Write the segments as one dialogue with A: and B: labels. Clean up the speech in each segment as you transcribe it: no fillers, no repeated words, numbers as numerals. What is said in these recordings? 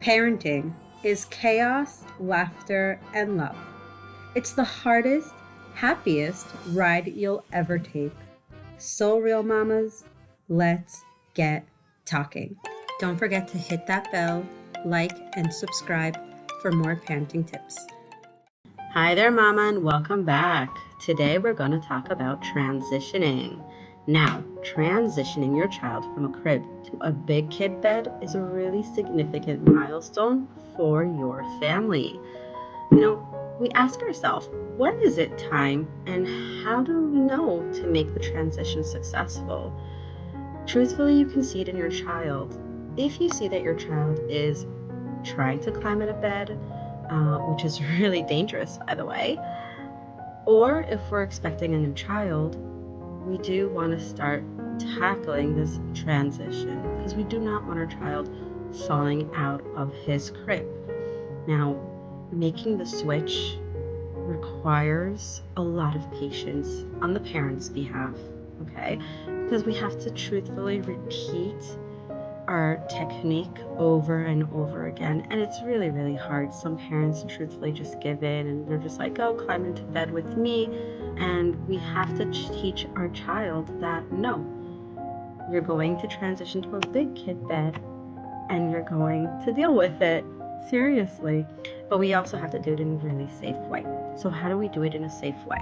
A: Parenting is chaos, laughter, and love. It's the hardest, happiest ride you'll ever take. So real mamas, let's get talking. Don't forget to hit that bell, like, and subscribe for more parenting tips. Hi there, mama, and welcome back. Today we're going to talk about transitioning. Now, transitioning your child from a crib to a big kid bed is a really significant milestone for your family. We ask ourselves, when is it time and how do we know to make the transition successful? Truthfully, you can see it in your child. If you see that your child is trying to climb out of bed, which is really dangerous, by the way, or if we're expecting a new child, we do want to start tackling this transition because we do not want our child falling out of his crib. Now, making the switch requires a lot of patience on the parents' behalf, okay? Because we have to truthfully repeat our technique over and over again, and it's really, really hard. Some parents truthfully just give in and they're just like, oh, climb into bed with me. And we have to teach our child that no, you're going to transition to a big kid bed and you're going to deal with it seriously. But we also have to do it in a really safe way. So how do we do it in a safe way?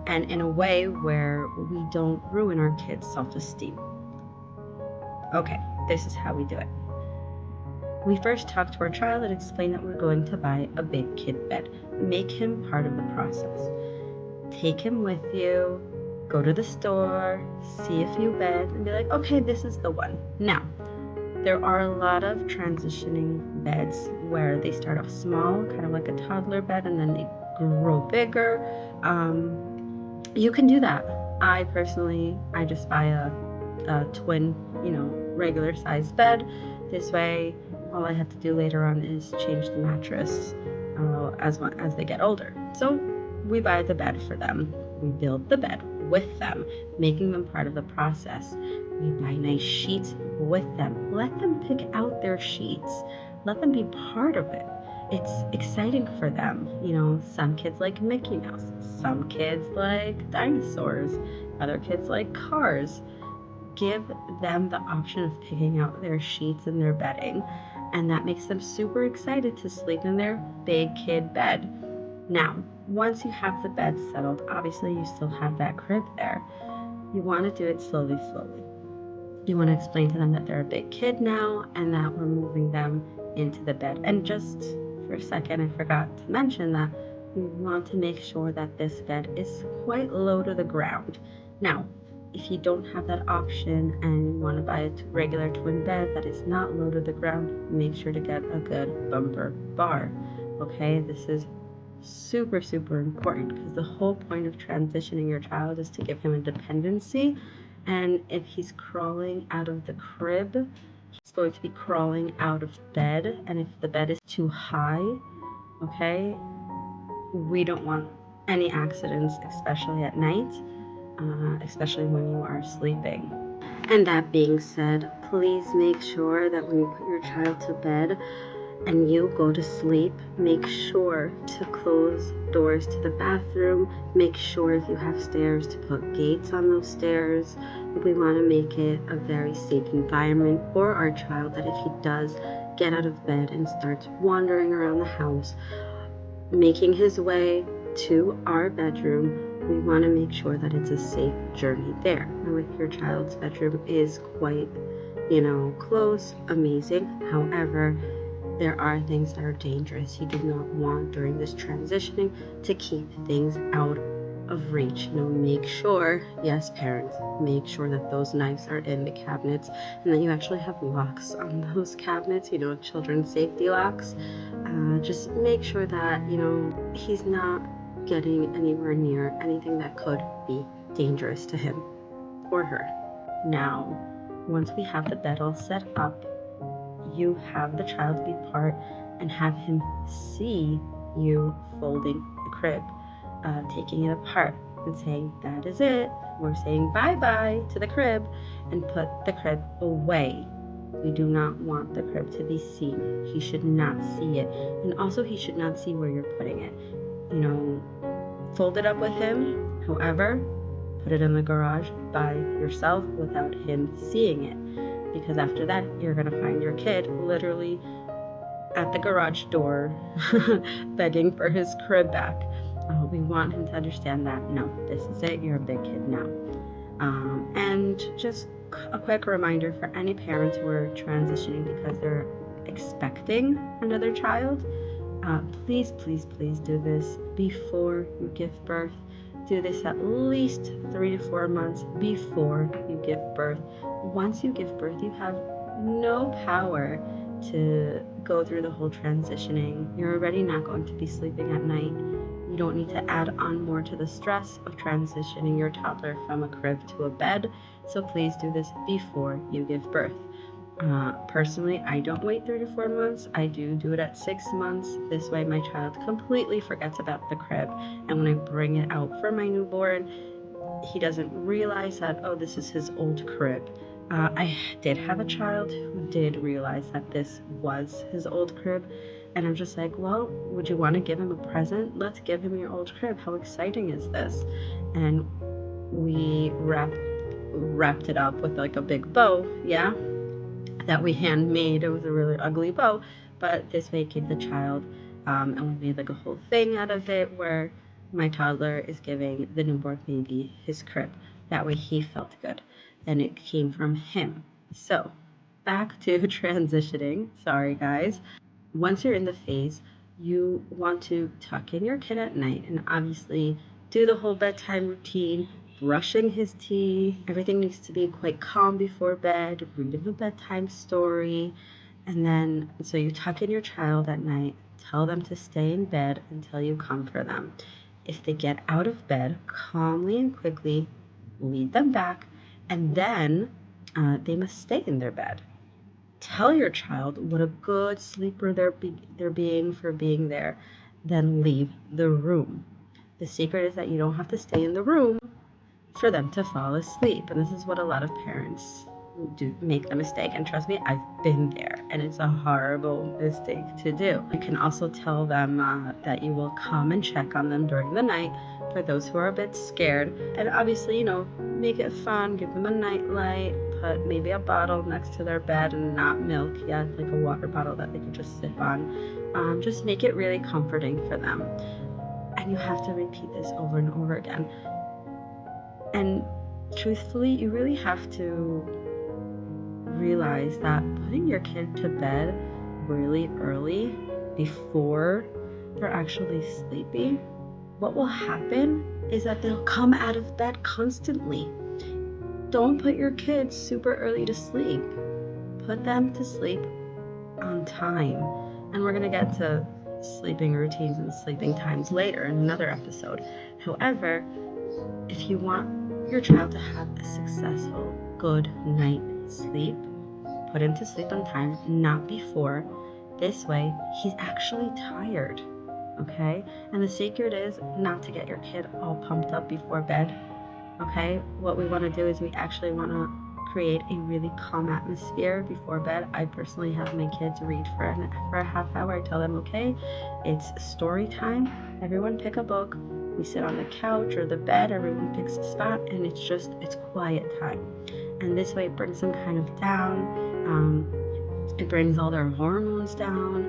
A: And in a way where we don't ruin our kids' self-esteem. Okay, this is how we do it. We first talk to our child and explain that we're going to buy a big kid bed. Make him part of the process. Take him with you, go to the store, see a few beds, and be like, okay, this is the one. Now, there are a lot of transitioning beds where they start off small, kind of like a toddler bed, and then they grow bigger. You can do that. I just buy a twin, regular sized bed. This way, all I have to do later on is change the mattress as they get older. So we buy the bed for them. We build the bed with them, making them part of the process. We buy nice sheets with them. Let them pick out their sheets. Let them be part of it. It's exciting for them. Some kids like Mickey Mouse. Some kids like dinosaurs. Other kids like cars. Give them the option of picking out their sheets and their bedding, and that makes them super excited to sleep in their big kid bed. Now, once you have the bed settled, obviously you still have that crib there. You want to do it slowly. You want to explain to them that they're a big kid now and that we're moving them into the bed. And just for a second, I forgot to mention that we want to make sure that this bed is quite low to the ground. Now, if you don't have that option and you want to buy a regular twin bed that is not low to the ground, make sure to get a good bumper bar. Okay, this is super, super important because the whole point of transitioning your child is to give him independency. And if he's crawling out of the crib, he's going to be crawling out of bed. And if the bed is too high, okay, we don't want any accidents, especially at night, especially when you are sleeping. And that being said, please make sure that when you put your child to bed and you go to sleep, make sure to close doors to the bathroom. Make sure if you have stairs to put gates on those stairs. We want to make it a very safe environment for our child, that if he does get out of bed and starts wandering around the house, making his way to our bedroom, we want to make sure that it's a safe journey there. Now, if your child's bedroom is quite, close, amazing. However, there are things that are dangerous. You do not want during this transitioning to keep things out of reach. Make sure, yes, parents, make sure that those knives are in the cabinets and that you actually have locks on those cabinets, children's safety locks. Just make sure that, he's not getting anywhere near anything that could be dangerous to him or her. Now, once we have the bed all set up, you have the child be part and have him see you folding the crib, taking it apart and saying, that is it. We're saying bye-bye to the crib, and put the crib away. We do not want the crib to be seen. He should not see it. And also he should not see where you're putting it. Fold it up with him. However, put it in the garage by yourself without him seeing it. Because after that, you're going to find your kid literally at the garage door begging for his crib back. We want him to understand that, no, this is it. You're a big kid now. And just a quick reminder for any parents who are transitioning because they're expecting another child, please, please, please do this before you give birth. Do this at least 3 to 4 months before you give birth. Once you give birth, you have no power to go through the whole transitioning. You're already not going to be sleeping at night. You don't need to add on more to the stress of transitioning your toddler from a crib to a bed. So please do this before you give birth. Personally, I don't wait 3 to 4 months. I do it at 6 months. This way my child completely forgets about the crib. And when I bring it out for my newborn, he doesn't realize that, oh, this is his old crib. I did have a child who did realize that this was his old crib. And I'm just like, well, would you want to give him a present? Let's give him your old crib. How exciting is this? And we wrapped it up with like a big bow, yeah, that we handmade. It was a really ugly bow, but this way it gave the child, and we made like a whole thing out of it where my toddler is giving the newborn baby his crib. That way he felt good, and it came from him. So back to transitioning. Sorry, guys. Once you're in the phase, you want to tuck in your kid at night and obviously do the whole bedtime routine, brushing his teeth. Everything needs to be quite calm before bed, read him a bedtime story. And then, so you tuck in your child at night, tell them to stay in bed until you come for them. If they get out of bed, calmly and quickly lead them back, and then they must stay in their bed. Tell your child what a good sleeper they're being for being there, then leave the room. The secret is that you don't have to stay in the room for them to fall asleep. And this is what a lot of parents do, make the mistake. And trust me, I've been there, and it's a horrible mistake to do. You can also tell them that you will come and check on them during the night for those who are a bit scared. And obviously, make it fun, give them a nightlight, put maybe a bottle next to their bed and not milk, yeah, like a water bottle that they could just sip on. Just make it really comforting for them. And you have to repeat this over and over again. And truthfully, you really have to realize that putting your kid to bed really early before they're actually sleepy, what will happen is that they'll come out of bed constantly. Don't put your kids super early to sleep. Put them to sleep on time. And we're going to get to sleeping routines and sleeping times later in another episode. However, if you want your child to have a successful, good night's sleep, put him to sleep on time, not before. This way, he's actually tired, okay? And the secret is not to get your kid all pumped up before bed, okay? What we want to do is we actually want to create a really calm atmosphere before bed. I personally have my kids read for a half hour. I tell them, okay, it's story time. Everyone pick a book. We sit on the couch or the bed. Everyone picks a spot, and it's quiet time. And this way it brings them kind of down. It brings all their hormones down,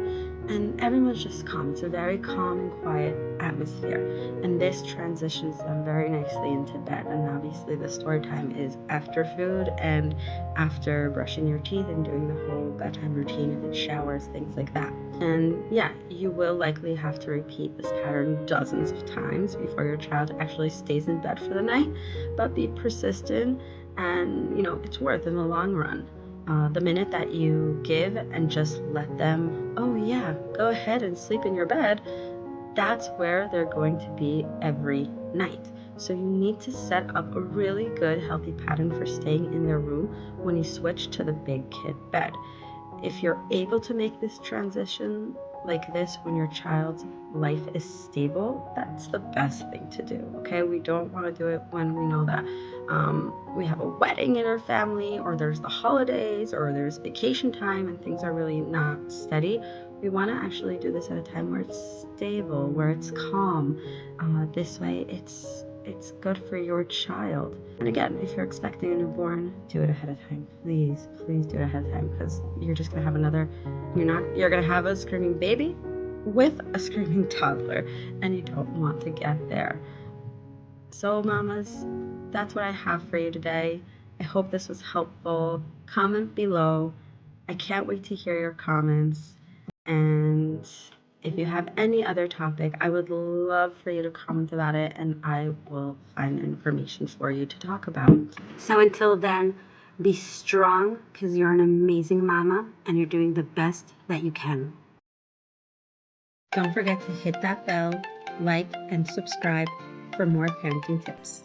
A: and everyone's just calm. It's a very calm and quiet atmosphere, and this transitions them very nicely into bed. And obviously the story time is after food and after brushing your teeth and doing the whole bedtime routine, if it showers, things like that. And yeah, you will likely have to repeat this pattern dozens of times before your child actually stays in bed for the night, but be persistent, and it's worth in the long run. The minute that you give and just let them, oh yeah, go ahead and sleep in your bed, that's where they're going to be every night. So you need to set up a really good, healthy pattern for staying in their room when you switch to the big kid bed. If you're able to make this transition like this, when your child's life is stable, that's the best thing to do, okay? We don't want to do it when we know that we have a wedding in our family, or there's the holidays, or there's vacation time and things are really not steady. We want to actually do this at a time where it's stable, where it's calm. This way it's good for your child. And again, if you're expecting a newborn, do it ahead of time. Please do it ahead of time, because you're just gonna have you're gonna have a screaming baby with a screaming toddler, and you don't want to get there. So mamas, that's what I have for you today. I hope this was helpful. Comment below. I can't wait to hear your comments. And if you have any other topic, I would love for you to comment about it, and I will find information for you to talk about. So until then, be strong, because you're an amazing mama and you're doing the best that you can. Don't forget to hit that bell, like, and subscribe for more parenting tips.